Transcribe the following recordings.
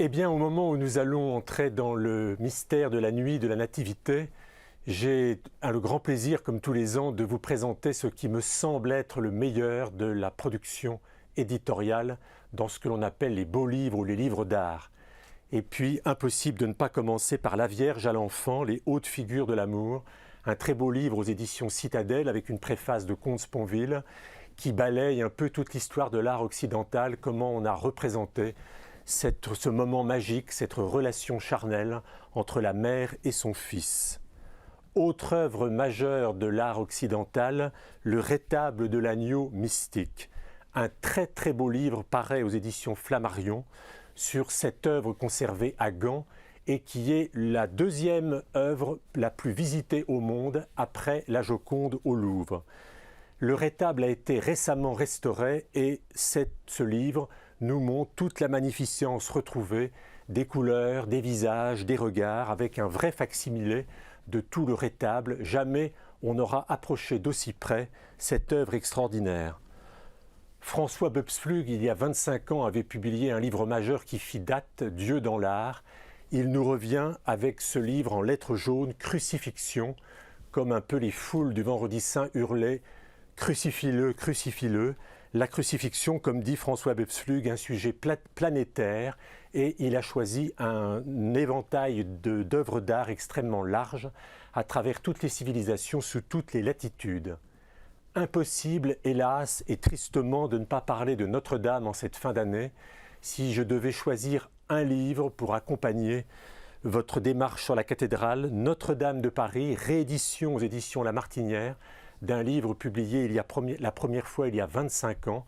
Eh bien, au moment où nous allons entrer dans le mystère de la nuit de la Nativité, j'ai le grand plaisir, comme tous les ans, de vous présenter ce qui me semble être le meilleur de la production éditoriale dans ce que l'on appelle les beaux livres ou les livres d'art. Et puis, impossible de ne pas commencer par La Vierge à l'enfant, les hautes figures de l'amour, un très beau livre aux éditions Citadelle avec une préface de Comte Sponville qui balaye un peu toute l'histoire de l'art occidental, comment on a représenté ce moment magique, cette relation charnelle entre la mère et son fils. Autre œuvre majeure de l'art occidental, le Rétable de l'agneau mystique. Un très très beau livre pareil aux éditions Flammarion sur cette œuvre conservée à Gand et qui est la deuxième œuvre la plus visitée au monde après la Joconde au Louvre. Le rétable a été récemment restauré et ce livre nous montre toute la magnificence retrouvée des couleurs, des visages, des regards, avec un vrai facsimilé de tout le rétable. Jamais on n'aura approché d'aussi près cette œuvre extraordinaire. François Boepsflug, il y a 25 ans, avait publié un livre majeur qui fit date, Dieu dans l'art. Il nous revient avec ce livre en lettres jaunes, Crucifixion, comme un peu les foules du Vendredi Saint hurlaient « Crucifie-le, crucifie-le ». La crucifixion, comme dit François Boepsflug, un sujet planétaire, et il a choisi un éventail d'œuvres d'art extrêmement large à travers toutes les civilisations, sous toutes les latitudes. Impossible, hélas et tristement, de ne pas parler de Notre-Dame en cette fin d'année, si je devais choisir un livre pour accompagner votre démarche sur la cathédrale, Notre-Dame de Paris, réédition aux éditions La Martinière, d'un livre publié la première fois il y a 25 ans.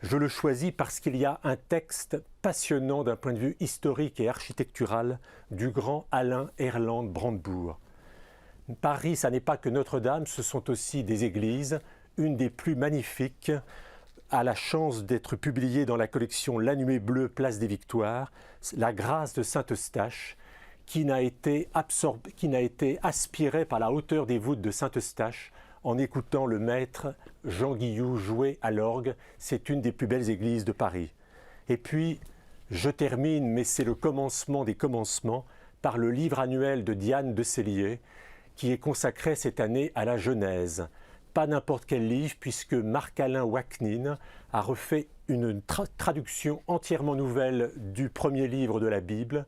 Je le choisis parce qu'il y a un texte passionnant d'un point de vue historique et architectural du grand Alain Erland Brandebourg. Paris, ça n'est pas que Notre-Dame, ce sont aussi des églises, une des plus magnifiques, a la chance d'être publiée dans la collection La Nuée Bleue, Place des Victoires, la grâce de Saint-Eustache, qui n'a été aspirée par la hauteur des voûtes de Saint-Eustache en écoutant le maître Jean Guillou jouer à l'orgue. C'est une des plus belles églises de Paris. Et puis, je termine, mais c'est le commencement des commencements, par le livre annuel de Diane de Cellier, qui est consacré cette année à la Genèse. Pas n'importe quel livre, puisque Marc-Alain Waknin a refait une traduction entièrement nouvelle du premier livre de la Bible.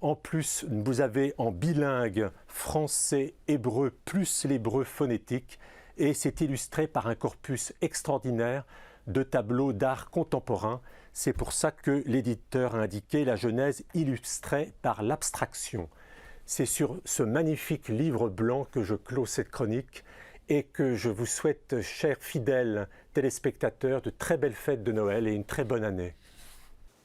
En plus, vous avez en bilingue français, hébreu, plus l'hébreu phonétique, et c'est illustré par un corpus extraordinaire de tableaux d'art contemporain. C'est pour ça que l'éditeur a indiqué la Genèse illustrée par l'abstraction. C'est sur ce magnifique livre blanc que je clôt cette chronique et que je vous souhaite, chers fidèles téléspectateurs, de très belles fêtes de Noël et une très bonne année.